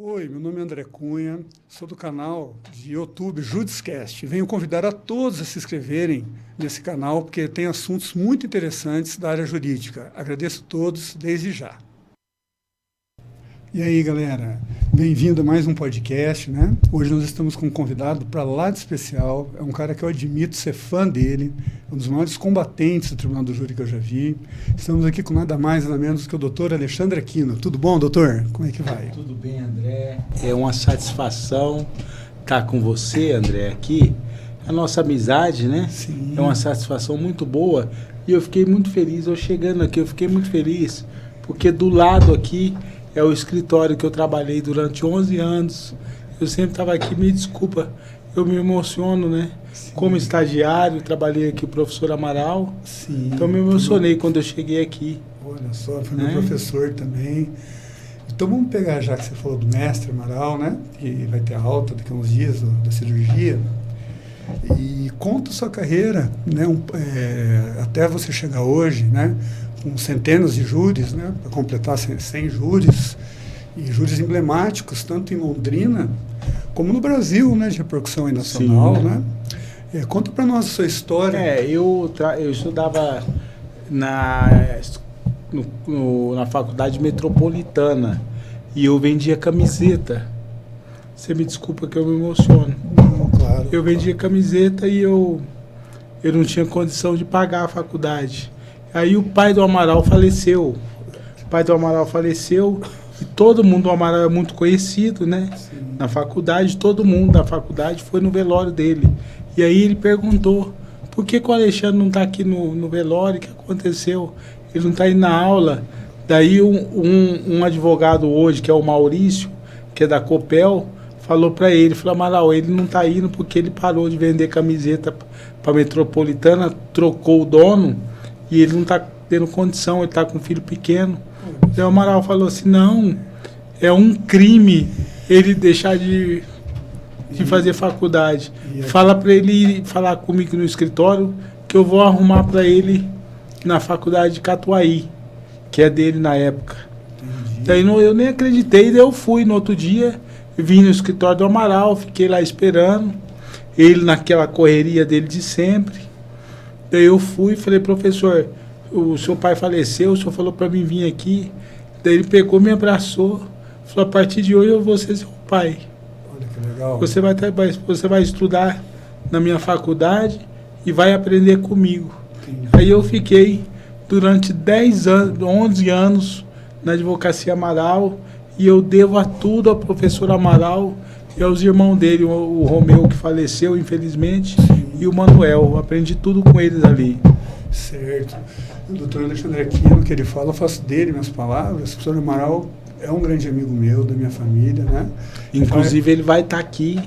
Oi, meu nome é André Cunha, sou do canal de YouTube Judicecast. Venho convidar a todos a se inscreverem nesse canal, porque tem assuntos muito interessantes da área jurídica. Agradeço a todos desde já. E aí, galera, bem-vindo a mais um podcast, né? Hoje nós estamos com um convidado para lá de especial, é um cara que eu admito ser fã dele, um dos maiores combatentes do Tribunal do Júri que eu já vi. Estamos aqui com nada mais, nada menos que o doutor Alexandre Aquino. Tudo bom, doutor? Como é que vai? Tudo bem, André. É uma satisfação estar com você, André, aqui. A nossa amizade, né? Sim. É uma satisfação muito boa. E eu fiquei muito feliz, eu chegando aqui, eu fiquei muito feliz, porque do lado aqui é o escritório que eu trabalhei durante 11 anos. Eu sempre estava aqui, me desculpa, eu me emociono, né? Sim. Como estagiário, trabalhei aqui com o professor Amaral. Sim. Então me emocionei quando eu cheguei aqui. Olha só, foi meu professor também. Então vamos pegar, já que você falou do mestre Amaral, né? Que vai ter alta daqui a uns dias da cirurgia. E conta a sua carreira, né? Até você chegar hoje, né? Com centenas de júris, né, para completar 100 júris, e júris emblemáticos, tanto em Londrina como no Brasil, né, de repercussão aí nacional. Sim. Né? Conta para nós a sua história. Eu estudava na faculdade metropolitana e eu vendia camiseta. Você me desculpa que eu me emociono. Não, claro. Eu vendia camiseta e eu não tinha condição de pagar a faculdade. Aí o pai do Amaral faleceu. O pai do Amaral faleceu e todo mundo do Amaral é muito conhecido, né? Sim. Na faculdade, todo mundo da faculdade foi no velório dele. E aí ele perguntou, por que o Alexandre não está aqui no velório? O que aconteceu? Ele não está indo na aula. Daí um advogado hoje, que é o Maurício, que é da Copel, falou para ele, falou, Amaral, ele não está indo porque ele parou de vender camiseta para a Metropolitana, trocou o dono, e ele não está tendo condição, ele está com um filho pequeno. Então o Amaral falou assim, não, é um crime ele deixar de fazer faculdade. Fala para ele ir falar comigo no escritório, que eu vou arrumar para ele na faculdade de Catuaí, que é dele na época. Daí eu nem acreditei, daí eu fui no outro dia, vim no escritório do Amaral, fiquei lá esperando, ele naquela correria dele de sempre. Daí eu fui e falei, professor, o seu pai faleceu, o senhor falou para mim vir aqui. Daí ele pegou, me abraçou, falou, a partir de hoje eu vou ser seu pai. Olha que legal. Você vai estudar na minha faculdade e vai aprender comigo. Sim. Aí eu fiquei durante 11 anos na advocacia Amaral e eu devo a tudo ao professor Amaral e aos irmãos dele, o Romeu, que faleceu, infelizmente, e o Manuel. Aprendi tudo com eles ali. Certo. O doutor Alexandre Aquino, que ele fala, eu faço dele minhas palavras. O professor Amaral é um grande amigo meu, da minha família, né? Inclusive, ele vai estar aqui.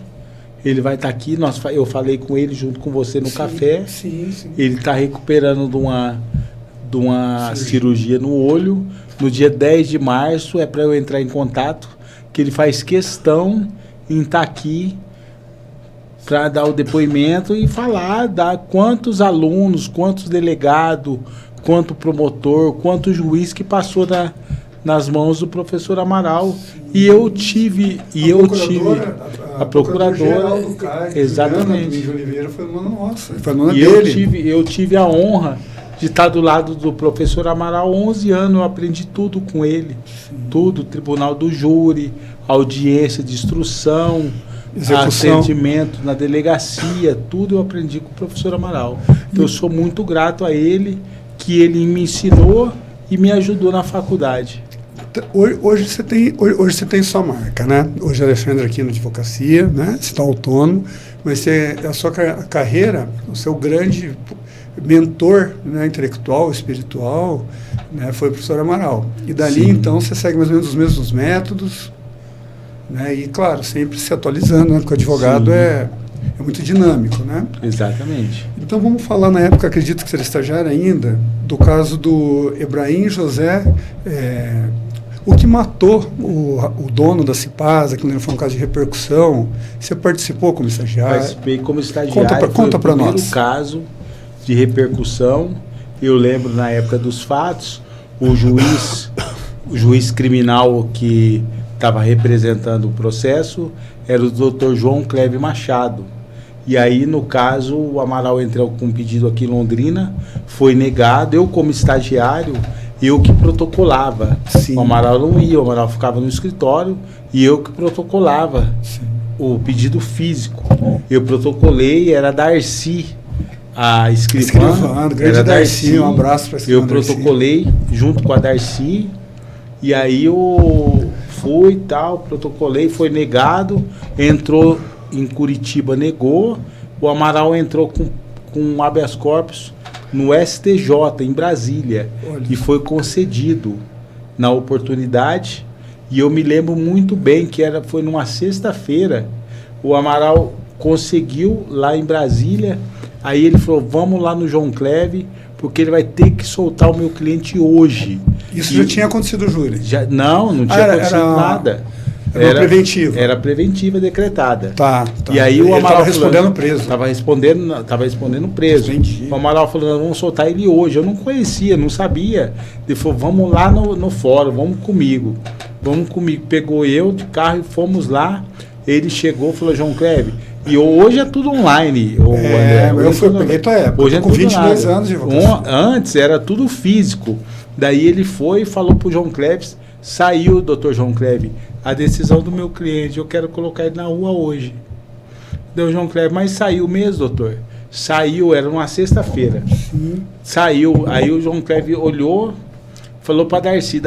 Ele vai estar aqui. Eu falei com ele junto com você no café. Sim, sim. Ele está recuperando de uma cirurgia no olho. No dia 10 de março, é para eu entrar em contato, que ele faz questão em estar aqui para dar o depoimento e falar quantos alunos, quantos delegados, quanto promotor, quanto juiz que passou nas mãos do professor Amaral. Sim. E eu tive a procuradora do CAI, exatamente. De Oliveira foi aluna nossa, foi aluna dele. Eu tive a honra de estar do lado do professor Amaral 11 anos, eu aprendi tudo com ele. Sim. Tudo, tribunal do júri, audiência de instrução, atendimento na delegacia, tudo eu aprendi com o professor Amaral. Então, eu sou muito grato a ele, que ele me ensinou e me ajudou na faculdade. Hoje você tem sua marca, né? Hoje é Alexandre aqui na advocacia, né? Você está autônomo, mas a sua carreira, o seu grande mentor, né, intelectual, espiritual, né, foi o professor Amaral. E dali, sim, então, você segue mais ou menos os mesmos métodos, né? E, claro, sempre se atualizando, né? Porque o advogado é muito dinâmico, né? Exatamente. Então, vamos falar, na época, acredito que você era estagiário ainda, do caso do Ebrahim José, o que matou o dono da Cipasa, que foi um caso de repercussão. Você participou como estagiário? Participei como estagiário. Conta para nós. Foi o primeiro caso de repercussão. Eu lembro, na época dos fatos, o juiz criminal que estava representando o processo era o Dr. João Cleve Machado. E aí, no caso, o Amaral entrou com um pedido aqui em Londrina, foi negado. Eu, como estagiário, eu que protocolava. Sim. O Amaral não ia, o Amaral ficava no escritório e eu que protocolava. Sim. O pedido físico. Eu protocolei, era Darcy, a escrivã. Grande Darcy, um abraço para a escrivã. Eu protocolei junto com a Darcy, e aí eu fui e tal, protocolei, foi negado, entrou em Curitiba, negou, o Amaral entrou com um habeas corpus no STJ, em Brasília. Olha. E foi concedido na oportunidade. E eu me lembro muito bem que foi numa sexta-feira, o Amaral conseguiu lá em Brasília, aí ele falou, vamos lá no João Cleve, porque ele vai ter que soltar o meu cliente hoje. Isso já tinha acontecido, Júlio? Não tinha acontecido nada. Era preventiva. Era preventiva decretada. Tá. E aí o Amaral estava respondendo preso. Estava respondendo preso. Entendi. O Amaral falou, nós vamos soltar ele hoje. Eu não conhecia, não sabia. Ele falou, vamos lá no fórum, vamos comigo. Pegou eu de carro e fomos lá. Ele chegou e falou, João Cleve, e hoje é tudo online. Peguei tua época. Hoje com 22 anos de votação. Antes era tudo físico. Daí ele foi e falou pro João Cleve, saiu, doutor João Cleve, a decisão do meu cliente, eu quero colocar ele na rua hoje. Deu João Cleve, mas saiu mesmo, doutor? Saiu, era uma sexta-feira. Saiu, aí o João Cleve olhou, falou para Darcy,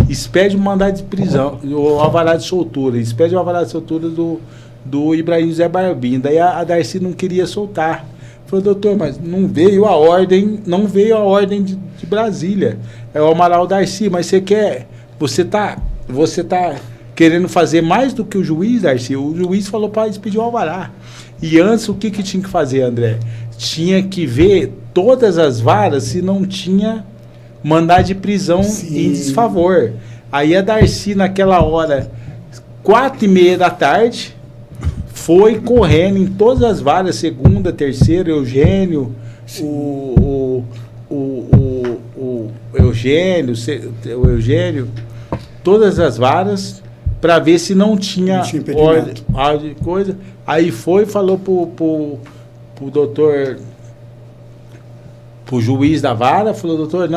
expede o mandado de prisão, o alvará de soltura, expede o alvará de soltura do Ibrahim José Barbim. Daí a Darcy não queria soltar. Falou, doutor, mas não veio a ordem de Brasília. É o Amaral Darcy, mas você tá querendo fazer mais do que o juiz, Darcy? O juiz falou para expedir o alvará. E antes, o que tinha que fazer, André? Tinha que ver todas as varas se não tinha mandado de prisão em desfavor. Aí a Darcy, naquela hora, 4:30 da tarde, foi correndo em todas as varas, segunda, terceira, Eugênio, o Eugênio, todas as varas, para ver se não tinha ordem, coisa. Aí falou pro doutor, pro juiz da vara, falou, doutor,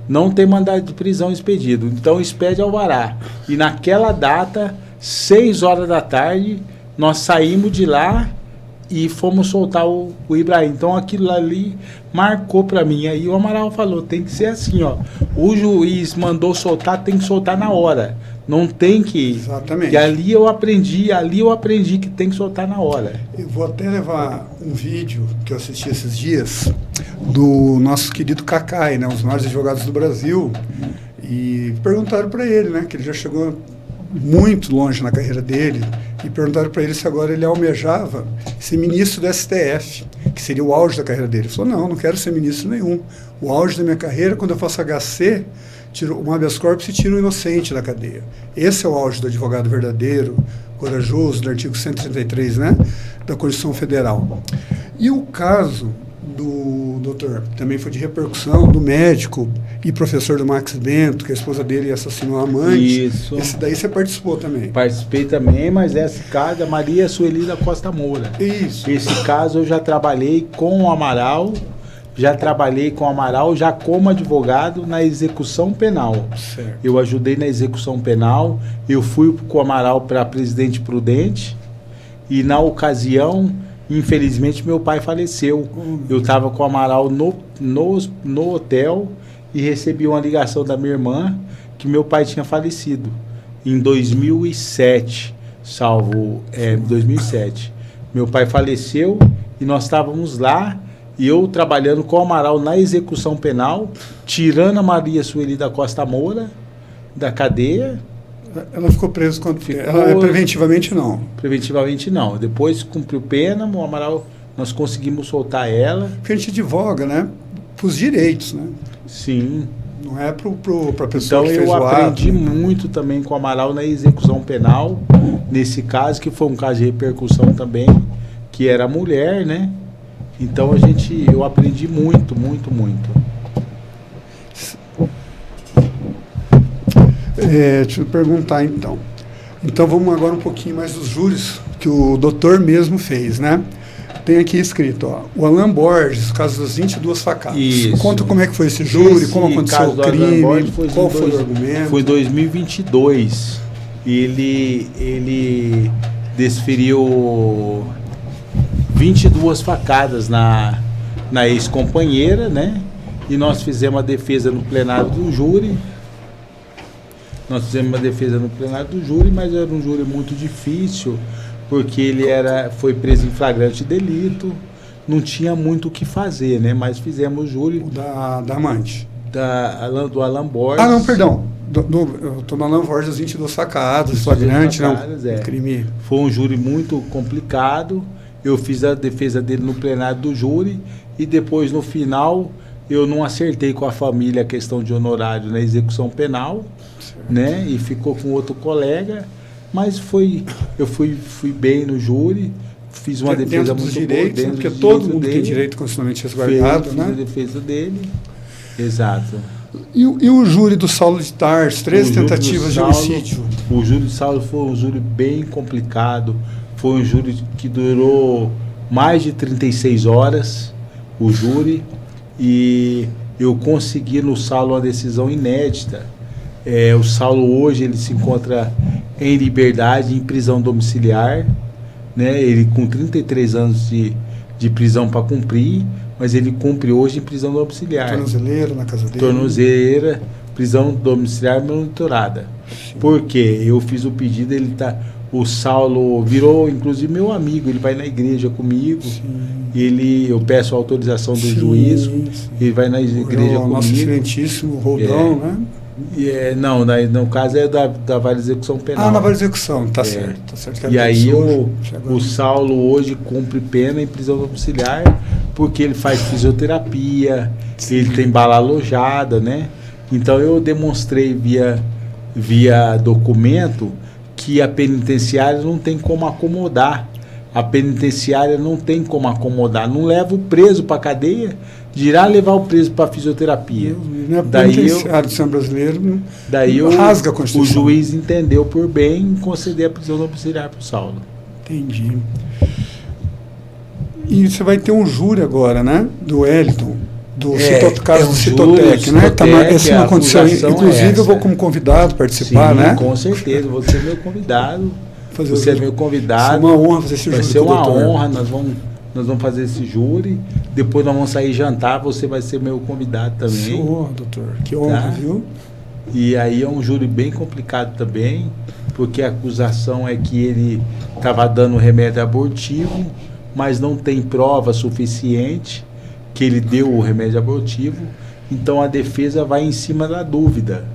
não tem mandado de prisão expedido, então expede alvará. E naquela data, 6 horas da tarde, nós saímos de lá e fomos soltar o Ibrahim. Então aquilo ali marcou para mim. Aí o Amaral falou, tem que ser assim, ó. O juiz mandou soltar, tem que soltar na hora. Não tem que... Exatamente. E ali eu aprendi que tem que soltar na hora. Eu vou até levar um vídeo que eu assisti esses dias do nosso querido Cacai, né, um dos maiores advogados do Brasil, e perguntaram para ele, né, que ele já chegou muito longe na carreira dele, e perguntaram para ele se agora ele almejava ser ministro do STF, que seria o auge da carreira dele. Ele falou, não quero ser ministro nenhum. O auge da minha carreira, quando eu faço HC, tiro um habeas corpus e tiro o inocente da cadeia. Esse é o auge do advogado verdadeiro, corajoso, do artigo 133, né, da Constituição Federal. E o caso do doutor, também foi de repercussão, do médico e professor do Max Bento, que a esposa dele assassinou a amante. Isso. Esse daí você participou também. Participei também, mas esse caso da Maria Sueli da Costa Moura. Isso. Esse caso eu já trabalhei com o Amaral, já como advogado na execução penal. Certo. Eu ajudei na execução penal, eu fui com o Amaral para Presidente Prudente, e na ocasião, infelizmente, meu pai faleceu. Eu estava com o Amaral no hotel e recebi uma ligação da minha irmã que meu pai tinha falecido em 2007, 2007. Meu pai faleceu e nós estávamos lá, e eu trabalhando com o Amaral na execução penal, tirando a Maria Sueli da Costa Moura da cadeia. Ela ficou presa quando ela preventivamente não. Preventivamente não. Depois cumpriu pena, o Amaral, nós conseguimos soltar ela. Porque a gente advoga, né, para os direitos, né? Sim. Não é para a pessoa que fez o ato. Então eu aprendi muito também com o Amaral na execução penal, nesse caso, que foi um caso de repercussão também, que era mulher, né? Então eu aprendi muito. Deixa eu perguntar então. Então vamos agora um pouquinho mais dos júris que o doutor mesmo fez, né? Tem aqui escrito, ó, o Alan Borges, caso das 22 facadas. Isso. Conta como é que foi esse júri, como aconteceu o crime, qual foi o argumento. Foi em 2022. Ele desferiu 22 facadas na ex-companheira, né? E nós fizemos a defesa no plenário do júri. Mas era um júri muito difícil, porque ele foi preso em flagrante delito, não tinha muito o que fazer, né? Mas fizemos o júri... O da amante. Do Alan Borges. Ah, não, perdão. Eu estou no Alan Borges, das 22 facadas, flagrante, não. Crime. Foi um júri muito complicado. Eu fiz a defesa dele no plenário do júri e depois, no final, eu não acertei com a família a questão de honorário na execução penal, né? E ficou com outro colega, mas eu fui bem no júri, fiz uma defesa muito boa. Dentro, porque todo mundo tem direito constitucionalmente resguardado, né? Fiz a defesa dele, exato. E o júri do Saulo de Tarso, 13 tentativas de homicídio? O júri do Saulo foi um júri bem complicado, foi um júri que durou mais de 36 horas, o júri, e eu consegui no Saulo uma decisão inédita. O Saulo hoje ele se encontra em liberdade, em prisão domiciliar, né? Ele com 33 anos de prisão para cumprir, mas ele cumpre hoje em prisão domiciliar. Tornozeleira na casa dele. Tornozeleira, prisão domiciliar monitorada. Por quê? Eu fiz o pedido, o Saulo virou inclusive meu amigo, ele vai na igreja comigo. Eu peço a autorização do juízo, ele vai na igreja comigo. Nosso excelentíssimo Roldão, né? Não, no caso é da vara de execução penal. Na vara de execução, tá certo. Tá certo, e aí o Saulo hoje cumpre pena em prisão domiciliar porque ele faz fisioterapia, ele tem bala alojada, né? Então eu demonstrei via documento que a penitenciária não tem como acomodar. A penitenciária não tem como acomodar. Não leva o preso para a cadeia, dirá levar o preso para a fisioterapia. Daí do Senhor brasileiro rasga a Constituição. O juiz entendeu por bem conceder a prisão domiciliar para o Saulo. Entendi. E você vai ter um júri agora, né? Do Wellington, do caso do Citotec, né? Essa é uma condição. Inclusive, eu vou como convidado participar, sim, né? Com certeza, você é meu convidado. Você é meu convidado. Vai ser uma honra fazer esse júri. Vai ser uma honra, nós vamos fazer esse júri. Depois nós vamos sair jantar, você vai ser meu convidado também. Senhor, doutor, que honra, viu? E aí é um júri bem complicado também, porque a acusação é que ele estava dando remédio abortivo, mas não tem prova suficiente que ele deu o remédio abortivo, então a defesa vai em cima da dúvida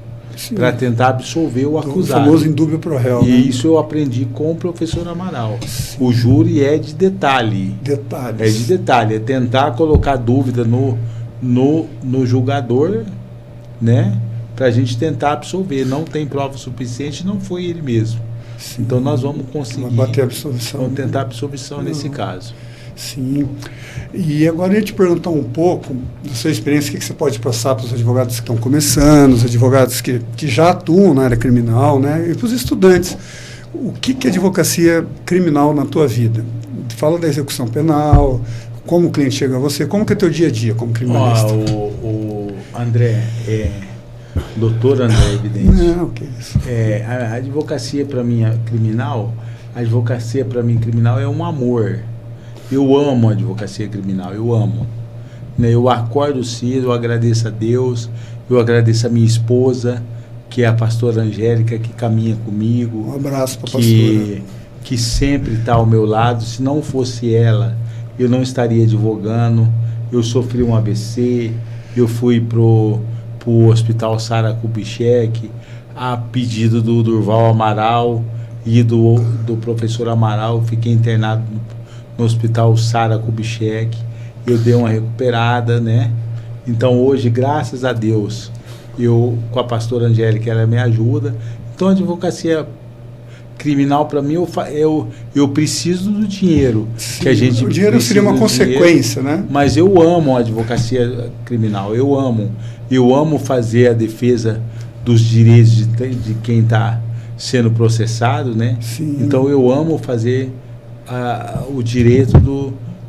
para tentar absolver o acusado. O famoso indúbio pro réu. E isso eu aprendi com o professor Amaral. Sim. O júri é de detalhe. Detalhes. É de detalhe, é tentar colocar dúvida no julgador, né? Para a gente tentar absolver. Não tem prova suficiente, não foi ele mesmo. Sim. Então nós vamos conseguir. Bater a absolvição. Vamos tentar a absolvição nesse caso. Sim. E agora eu ia te perguntar um pouco da sua experiência, o que você pode passar para os advogados que estão começando, os advogados que já atuam na área criminal, né? E para os estudantes. O que é advocacia criminal na tua vida? Fala da execução penal, como o cliente chega a você, como que é teu dia a dia como criminalista? O André, doutor André Evidente. Não, que isso. A advocacia para mim criminal, é um amor. Eu amo a advocacia criminal, eu amo. Eu acordo cedo, eu agradeço a Deus, eu agradeço a minha esposa, que é a pastora Angélica, que caminha comigo. Um abraço para a pastora. Que sempre está ao meu lado. Se não fosse ela, eu não estaria advogando. Eu sofri um AVC, eu fui pro Hospital Sara Kubitschek, a pedido do Durval Amaral e do professor Amaral, fiquei internado no Hospital Sara Kubitschek. Eu dei uma recuperada, né? Então hoje, graças a Deus, eu com a pastora Angélica, ela me ajuda. Então a advocacia criminal, para mim, eu preciso do dinheiro. Sim, que a gente o dinheiro seria uma consequência, dinheiro, né? Mas eu amo a advocacia criminal, eu amo fazer a defesa dos direitos de quem está sendo processado, né? Sim. Então eu amo fazer o direito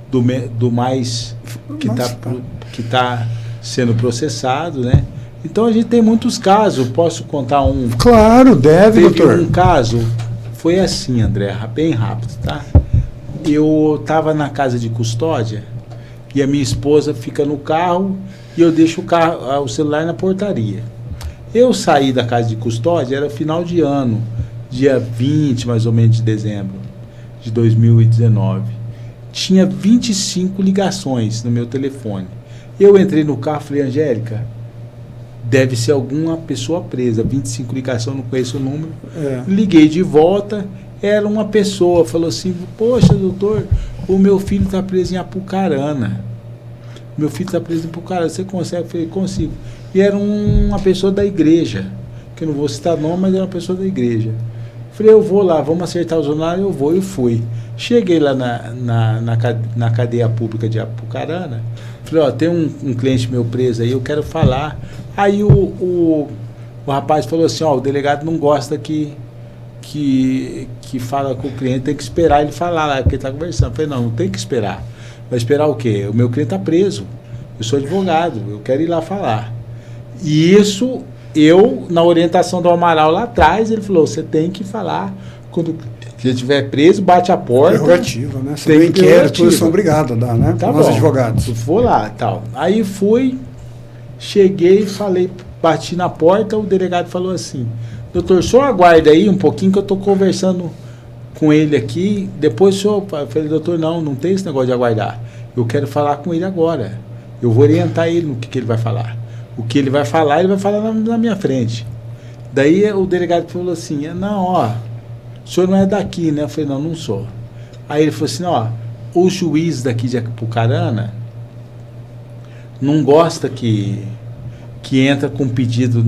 do mais que tá sendo processado, né? Então a gente tem muitos casos. Posso contar um? Claro, deve, Teve doutor. um caso, foi assim, André, bem rápido, tá? Eu estava na casa de custódia e a minha esposa fica no carro e eu deixo o celular na portaria. Eu saí da casa de custódia, era final de ano, dia 20 mais ou menos de dezembro de 2019. Tinha 25 ligações no meu telefone. Eu entrei no carro e falei, Angélica, deve ser alguma pessoa presa. 25 ligações, não conheço o número. Liguei de volta, era uma pessoa, falou assim, poxa, doutor, o meu filho está preso em Apucarana. Meu filho está preso em Apucarana, você consegue? Eu falei, consigo. E era uma pessoa da igreja, que eu não vou citar nome, mas era uma pessoa da igreja. Falei, eu vou lá, vamos acertar os honorários, eu vou. Eu fui. Cheguei lá na cadeia pública de Apucarana, falei, ó, tem um cliente meu preso aí, eu quero falar. Aí o rapaz falou assim, ó, o delegado não gosta que fala com o cliente, tem que esperar ele falar lá, porque ele está conversando. Eu falei, não tem que esperar. Vai esperar o quê? O meu cliente está preso. Eu sou advogado, eu quero ir lá falar. E isso, na orientação do Amaral lá atrás, ele falou, você tem que falar quando ele estiver preso, bate a porta. Prerrogativa, né? Você tem inquérito, eles são obrigados a dar, né? Tá nós bom. Advogados. Eu vou lá, tal. Aí fui, cheguei, falei, bati na porta, o delegado falou assim, doutor, só aguarda aí um pouquinho que eu estou conversando com ele aqui, depois o senhor... Eu falei, doutor, não tem esse negócio de aguardar. Eu quero falar com ele agora. Eu vou orientar ele no que ele vai falar. O que ele vai falar na minha frente. Daí o delegado falou assim, não, ó, o senhor não é daqui, né? Eu falei, não sou. Aí ele falou assim, ó, o juiz daqui de Apucarana não gosta que entra com pedido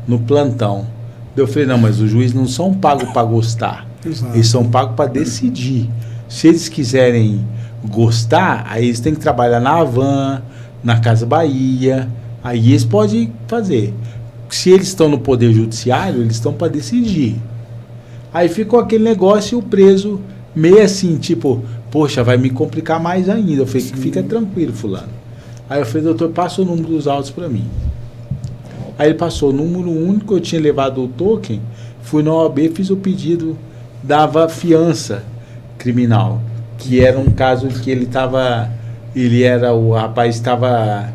no plantão. Eu falei, não, mas os juízes não são pagos para gostar. Exato. Eles são pagos para decidir. Se eles quiserem gostar, aí eles têm que trabalhar na Havan, na Casa Bahia, aí eles podem fazer. Se eles estão no Poder Judiciário, eles estão para decidir. Aí ficou aquele negócio e o preso meio assim, tipo, poxa, vai me complicar mais ainda. Eu falei, fica tranquilo, fulano. Aí eu falei, doutor, passa o número dos autos para mim. Aí ele passou o número único, eu tinha levado o token, fui na OAB, fiz o pedido, dava fiança criminal, que era um caso que o rapaz estava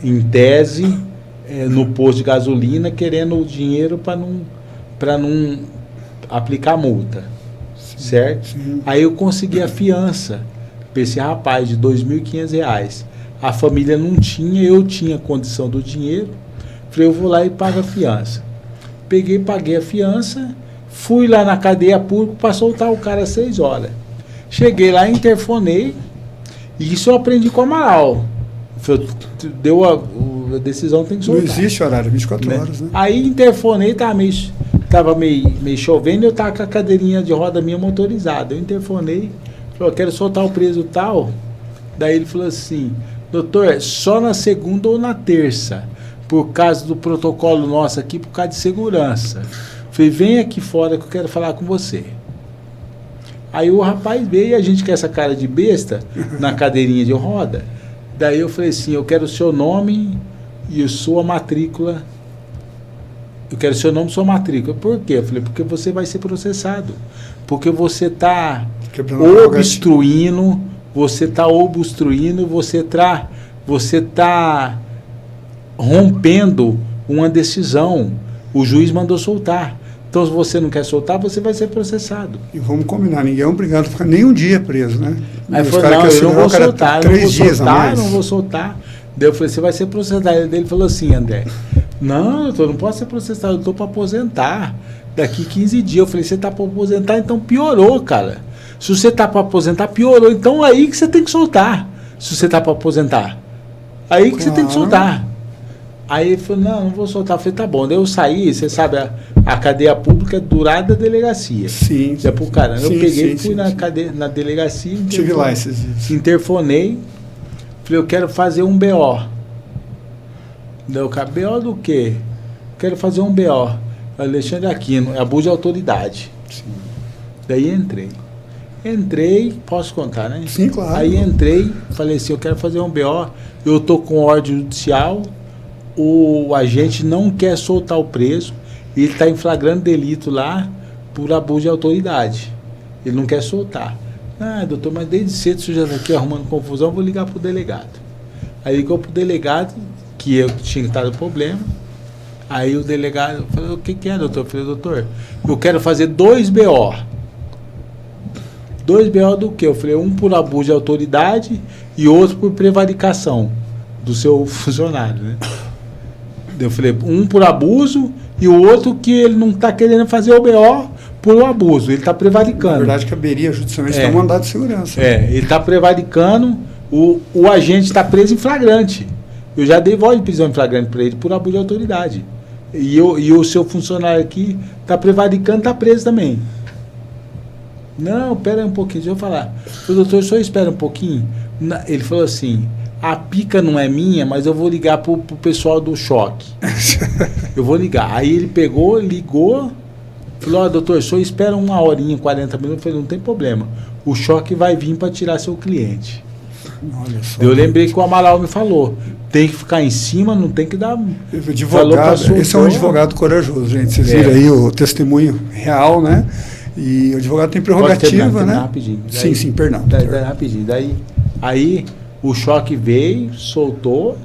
em tese no posto de gasolina, querendo o dinheiro para não aplicar multa, certo? Sim. Aí eu consegui a fiança para esse rapaz de R$ 2.500. A família não tinha, eu tinha condição do dinheiro. Falei, eu vou lá e pago a fiança. Paguei a fiança, fui lá na cadeia pública para soltar o cara às 6 horas. Cheguei lá, interfonei, e isso eu aprendi com o Amaral. Deu a decisão, tem que soltar. Não existe horário, 24 horas, né? Aí interfonei, tava meio chovendo, eu tava com a cadeirinha de roda minha motorizada. Eu interfonei, falei, eu quero soltar o preso tal. Daí ele falou assim, doutor, só na segunda ou na terça, por causa do protocolo nosso aqui, por causa de segurança. Falei, vem aqui fora que eu quero falar com você. Aí o rapaz veio e a gente com essa cara de besta na cadeirinha de roda. Daí eu falei assim, eu quero o seu nome e a sua matrícula. Eu quero o seu nome e sua matrícula. Por quê? Eu falei, porque você vai ser processado. Porque você está obstruindo, você está rompendo uma decisão. O juiz mandou soltar. Então, se você não quer soltar, você vai ser processado. E vamos combinar, ninguém é obrigado a ficar nem um dia preso, né? Aí falou, não, eu não vou soltar, não vou soltar. Daí eu falei, você vai ser processado. Daí ele falou assim, André, não, eu não posso ser processado, eu estou para aposentar. Daqui 15 dias. Eu falei, você está para aposentar, então piorou, cara. Se você está para aposentar, piorou. Então aí que você tem que soltar. Se você está para aposentar. Aí que você tem que soltar. Aí ele falou, não vou soltar. Eu falei, tá bom. Daí eu saí, você sabe, a cadeia pública durada da delegacia. Sim. Eu peguei e fui na delegacia. Estive lá esses dias. Interfonei. Falei, eu quero fazer um BO. Daí o cara, BO do quê? Quero fazer um BO. Alexandre Aquino, é abuso de autoridade. Sim. Daí entrei, posso contar, né? Sim, claro. Aí entrei, falei assim, eu quero fazer um BO, eu tô com ordem judicial, o agente não quer soltar o preso, ele está em flagrante delito lá por abuso de autoridade. Ele não quer soltar. Ah, doutor, mas desde cedo você já está aqui arrumando confusão, vou ligar pro delegado. Aí ligou pro delegado, que eu tinha estado problema. Aí o delegado falou, o que é, doutor? Eu falei, doutor, eu quero fazer 2 BO. 2 BO do quê? Eu falei, um por abuso de autoridade e outro por prevaricação do seu funcionário, né? Eu falei, um por abuso e o outro que ele não está querendo fazer o BO por um abuso, ele está prevaricando. Na verdade, caberia judicialmente ter um mandado de segurança. Ele está prevaricando, o agente está preso em flagrante. Eu já dei voz de prisão em flagrante para ele por abuso de autoridade. E o seu funcionário aqui está prevaricando, está preso também. Não, espera um pouquinho, deixa eu falar. O doutor, só espera um pouquinho. Ele falou assim, a pica não é minha, mas eu vou ligar pro pessoal do choque. Eu vou ligar. Aí ele pegou, ligou, falou, doutor, só espera 1 horinha, 40 minutos. Eu falei, não tem problema. O choque vai vir para tirar seu cliente. Olha só. Eu lembrei que o Amaral me falou, tem que ficar em cima, não tem que dar... Advogado, esse é um advogado corajoso, gente. Vocês viram aí o testemunho real, né? E o advogado tem prerrogativa, né? Rapidinho. Sim, perdão. Daí, rapidinho. Aí o choque veio, soltou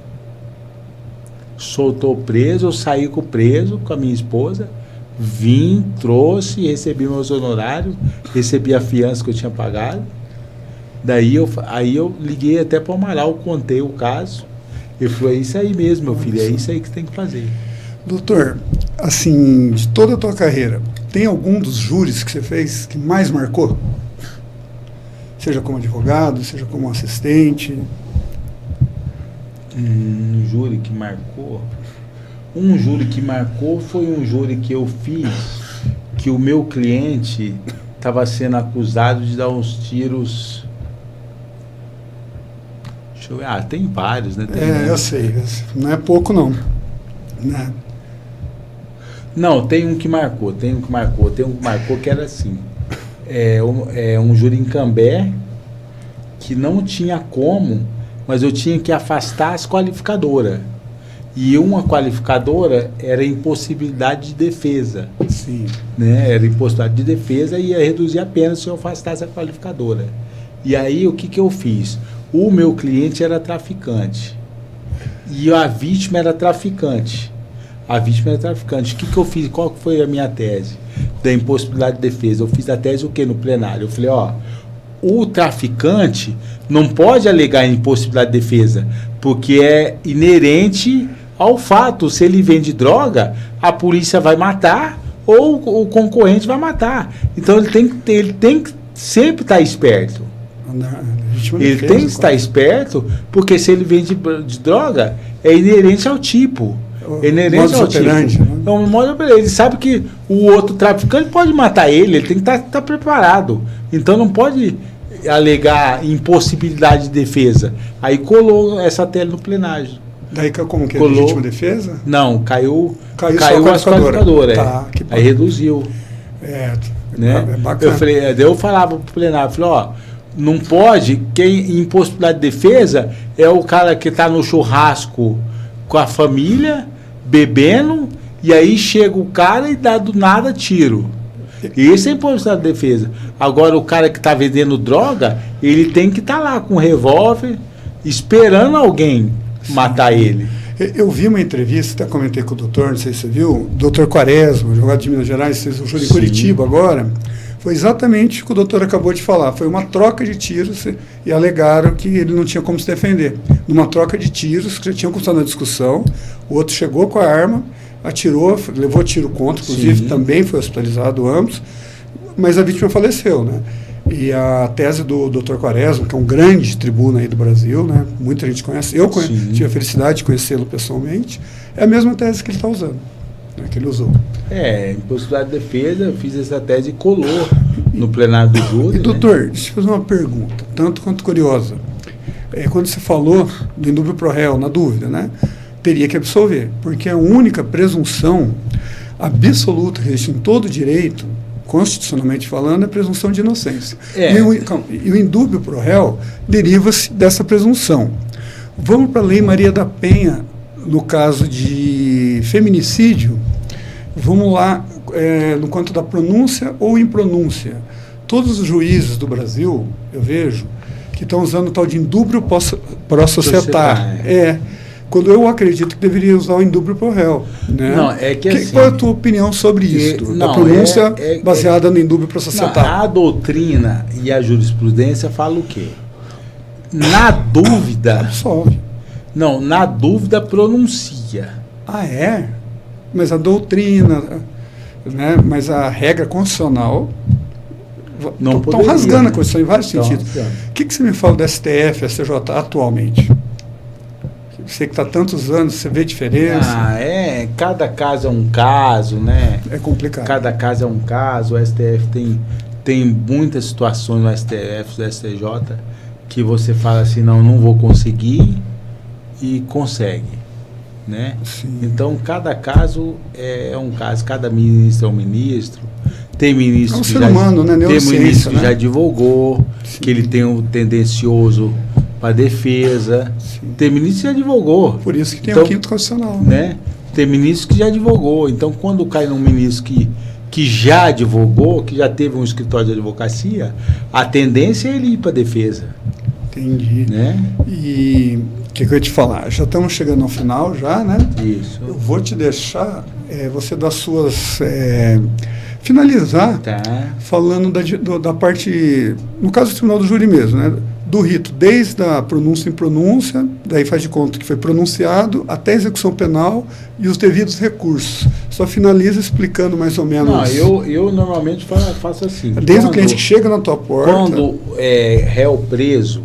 o preso, eu saí com o preso, com a minha esposa, vim, trouxe, recebi meus honorários, recebi a fiança que eu tinha pagado. Daí aí eu liguei até para o Amaral, contei o caso. Ele falou, é isso aí mesmo, meu filho, é isso aí que você tem que fazer. Doutor, assim, de toda a tua carreira, tem algum dos júris que você fez que mais marcou? Seja como advogado, seja como assistente? Um júri que marcou? Um júri que marcou foi um júri que eu fiz, que o meu cliente estava sendo acusado de dar uns tiros... Deixa eu ver, tem vários, né? Eu sei, não é pouco não. Né? Não, tem um que marcou que era assim, um júri em Cambé, que não tinha como, mas eu tinha que afastar as qualificadoras. E uma qualificadora era impossibilidade de defesa. Sim. Né? Era impossibilidade de defesa e ia reduzir a pena se eu afastasse a qualificadora. E aí o que eu fiz? O meu cliente era traficante. E a vítima era traficante. O que eu fiz? Qual foi a minha tese da impossibilidade de defesa? Eu fiz a tese o quê no plenário? Eu falei, o traficante não pode alegar impossibilidade de defesa, porque é inerente ao fato. Se ele vende droga, a polícia vai matar ou o concorrente vai matar. Então ele tem que sempre estar esperto. Ele tem que estar esperto, porque se ele vende de droga, é inerente ao tipo. Ele sabe que o outro traficante pode matar ele tem que estar preparado. Então não pode alegar impossibilidade de defesa. Aí colou essa tela no plenário. Daí como que é legítima defesa? Não, caiu a qualificadora. Tá, aí reduziu. É bacana. Eu falava pro plenário, não pode, quem impossibilidade de defesa é o cara que está no churrasco com a família, bebendo, e aí chega o cara e dá do nada tiro. Esse é impossibilidade de defesa. Agora o cara que está vendendo droga, ele tem que estar lá com um revólver, esperando alguém matar ele. Eu vi uma entrevista, até comentei com o doutor, não sei se você viu, o doutor Quaresma, advogado de Minas Gerais, fez um júri em Curitiba agora. Foi exatamente o que o doutor acabou de falar. Foi uma troca de tiros e alegaram que ele não tinha como se defender. Numa troca de tiros, que já tinham custado na discussão, o outro chegou com a arma, atirou, levou tiro contra, inclusive também foi hospitalizado ambos, mas a vítima faleceu, né? E a tese do Dr. Quaresma, que é um grande tribuno aí do Brasil, né? Muita gente conhece, eu tive a felicidade de conhecê-lo pessoalmente, é a mesma tese que ele está usando, né? Que ele usou. Impossibilidade de defesa, eu fiz essa tese e colou no plenário do júri. E doutor, deixa eu fazer uma pergunta, tanto quanto curiosa. Quando você falou do indúbio pro réu, na dúvida, né? Teria que absolver, porque a única presunção absoluta que existe em todo direito, constitucionalmente falando, é a presunção de inocência. E o indúbio pro réu deriva-se dessa presunção. Vamos para a Lei Maria da Penha, no caso de feminicídio, vamos lá, no quanto da pronúncia ou impronúncia. Todos os juízes do Brasil, eu vejo, que estão usando o tal de indúbio pro societar. Quando eu acredito que deveria usar o indúbio pro réu. Né? Não, é que assim, qual é a tua opinião sobre isso? A pronúncia baseada no indúbio pro societar. A doutrina e a jurisprudência falam o quê? Na dúvida... Absolve. Não, na dúvida pronuncia. Ah, é? Mas a doutrina, né? Mas a regra constitucional... Estão rasgando a Constituição em vários sentidos. O que você me fala do STF, STJ atualmente? Você que está há tantos anos, você vê diferença? Cada caso é um caso, né? É complicado. Cada caso é um caso. O STF tem muitas situações no STF, no STJ, que você fala assim, não vou conseguir, e consegue, né? Sim. Então, cada caso é um caso, cada ministro é um ministro. Tem ministro que já advogou, sim, que ele tem um tendencioso para defesa. Sim. Tem ministro que já advogou. Por isso que tem o quinto constitucional. Né? Tem ministro que já advogou. Então, quando cai num ministro que já advogou, que já teve um escritório de advocacia, a tendência é ele ir para defesa. Entendi. Né? E o que eu ia te falar? Já estamos chegando ao final, já, né? Isso. Eu vou te deixar você dar suas... finalizar, falando da parte, no caso do tribunal do júri mesmo, né, do rito, desde a pronúncia em pronúncia, daí faz de conta que foi pronunciado, até a execução penal e os devidos recursos. Só finaliza explicando mais ou menos. Não, eu normalmente faço assim. Desde o cliente que chega na tua porta. Quando é réu preso,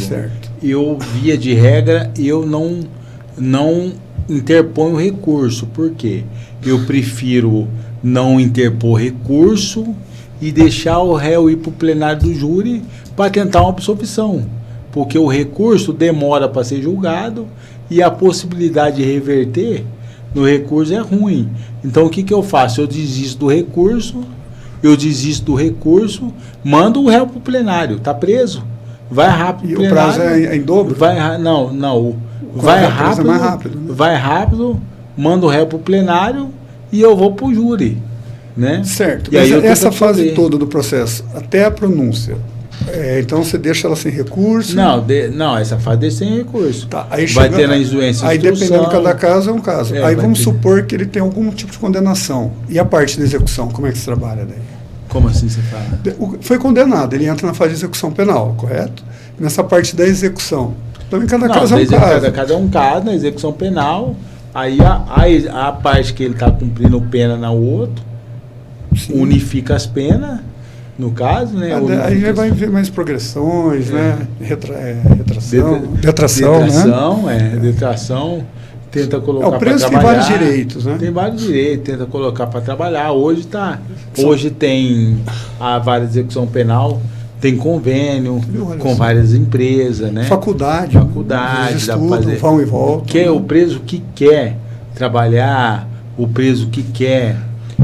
certo, eu, via de regra, eu não interponho recurso. Por quê? Eu prefiro não interpor recurso e deixar o réu ir para o plenário do júri para tentar uma absolvição. Porque o recurso demora para ser julgado e a possibilidade de reverter no recurso é ruim. Então, o que eu faço? Eu desisto do recurso, mando o réu para o plenário. Está preso? Vai rápido. E o prazo é em dobro? Não. Vai rápido, mais rápido, né? Vai rápido, manda o réu para o plenário e eu vou para o júri, né? Certo. E mas aí essa fase toda do processo, até a pronúncia, então você deixa ela sem recurso? Não, essa fase deixa sem recurso. Tá, aí vai ter na instrução. Aí dependendo de cada caso é um caso. Aí vamos supor que ele tem algum tipo de condenação. E a parte da execução, como é que se trabalha daí? Como assim você fala? Foi condenado, ele entra na fase de execução penal, correto? Nessa parte da execução. Então, em cada caso é um caso. Cada caso é um caso, na execução penal, aí a parte que ele está cumprindo pena na outro, sim, unifica as penas, no caso, né? Aí já vai ver mais progressões, né? Detração, né? Detração, tenta colocar para trabalhar. O preso tem vários direitos, né? Tem vários direitos, tenta colocar para trabalhar. Hoje tem a vara de execução penal, tem convênio com várias empresas, né? Faculdade, dá para fazer. Vão e voltam. Que é o preso que quer trabalhar, o preso que quer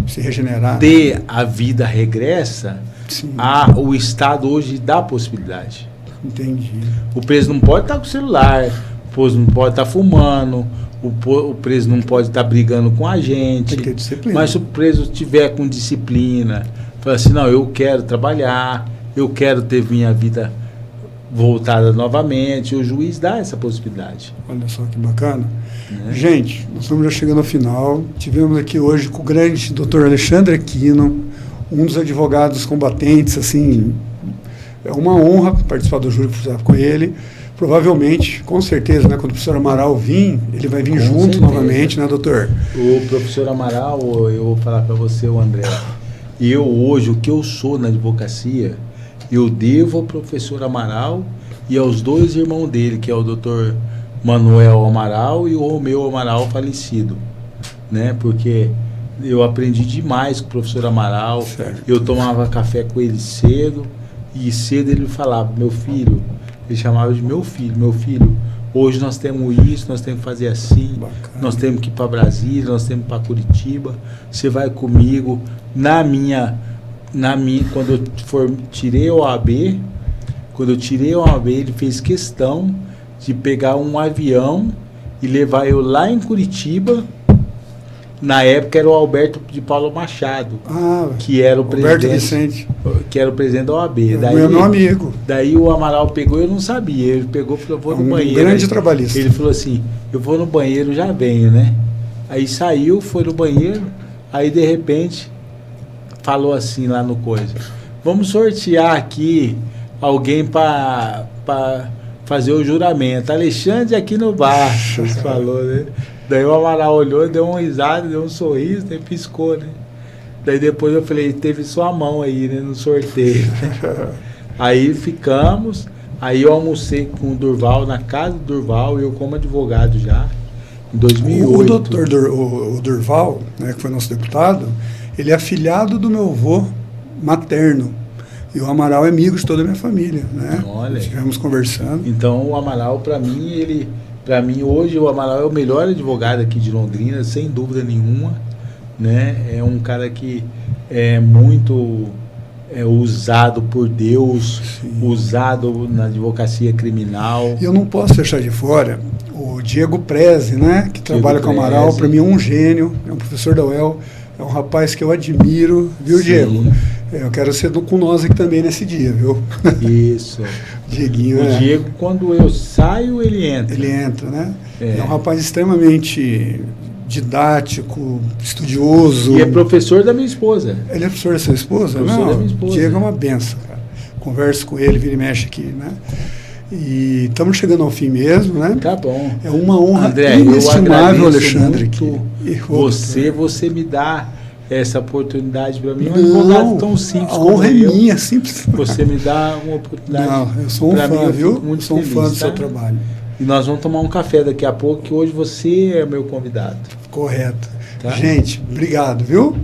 se regenerar, ter a vida regressa, sim, o Estado hoje dá a possibilidade. Entendi. O preso não pode estar com o celular, o preso não pode estar fumando, o preso não pode estar brigando com a gente. Tem que ter disciplina. Mas se o preso tiver com disciplina, fala assim, não, eu quero trabalhar, eu quero ter minha vida voltada novamente, o juiz dá essa possibilidade. Olha só que bacana. Gente, nós estamos já chegando ao final. Tivemos aqui hoje com o grande Dr. Alexandre Aquino, um dos advogados combatentes, assim, é uma honra participar do júri com ele. Provavelmente, com certeza, né, quando o professor Amaral vir, ele vai vir junto novamente, né, doutor? O professor Amaral, eu vou falar para você, o André, eu hoje, o que eu sou na advocacia, eu devo ao professor Amaral e aos dois irmãos dele, que é o doutor Manuel Amaral e o Romeu Amaral falecido, né? Porque eu aprendi demais com o professor Amaral, certo, eu tomava café com ele cedo, e cedo ele falava, meu filho, ele chamava de meu filho, Hoje nós temos isso, nós temos que fazer assim, Bacana. nós temos que ir para Brasília, nós temos que ir para Curitiba, você vai comigo. Quando eu tirei o OAB, ele fez questão de pegar um avião e levar eu lá em Curitiba. Na época era o Alberto de Paulo Machado, que era o Alberto presidente, Vicente, que era o presidente da OAB. meu amigo. Daí o Amaral pegou, eu não sabia. Ele pegou e falou, vou no banheiro. Grande trabalhista. Ele falou assim, eu vou no banheiro, já venho, né? Aí saiu, foi no banheiro, aí de repente falou assim lá no coisa, vamos sortear aqui alguém para fazer o juramento. Alexandre aqui no bar, falou, né? Daí o Amaral olhou, deu uma risada, deu um sorriso, daí piscou, né? Daí depois eu falei, teve sua mão aí, né, no sorteio. Aí ficamos, aí eu almocei com o Durval, na casa do Durval, eu como advogado já, em 2008. O Durval, né, que foi nosso deputado, ele é afilhado do meu avô materno. E o Amaral é amigo de toda a minha família, né? Olha. Estivemos conversando. Então o Amaral, para mim hoje o Amaral é o melhor advogado aqui de Londrina, sem dúvida nenhuma, né? É um cara que é muito usado por Deus, sim, usado na advocacia criminal. E eu não posso deixar de fora o Diego Preze, né? Que trabalha com o Amaral, para mim é um gênio, é um professor da UEL, é um rapaz que eu admiro, viu, sim, Diego? Eu quero ser com nós aqui também nesse dia, viu? Isso. Dieguinho, o Diego, quando eu saio, ele entra. Ele entra, né? É um rapaz extremamente didático, estudioso. E é professor da minha esposa. Ele é professor da sua esposa? Professor da minha esposa. Diego é uma benção, cara. Converso com ele, vira e mexe aqui, né? E estamos chegando ao fim mesmo, né? Tá bom. É uma honra, André, inestimável, Alexandre, aqui. Você me dá essa oportunidade para mim, um advogado tão simples como honra é minha, simples. Você me dá uma oportunidade. Não, eu sou um fã, viu? Eu sou um fã do seu trabalho. E nós vamos tomar um café daqui a pouco, que hoje você é meu convidado. Correto. Tá? Gente, obrigado, viu?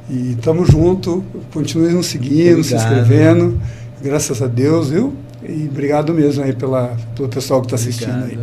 E estamos junto, continue nos seguindo, se inscrevendo, graças a Deus, viu? E obrigado mesmo aí pelo pessoal que está assistindo aí.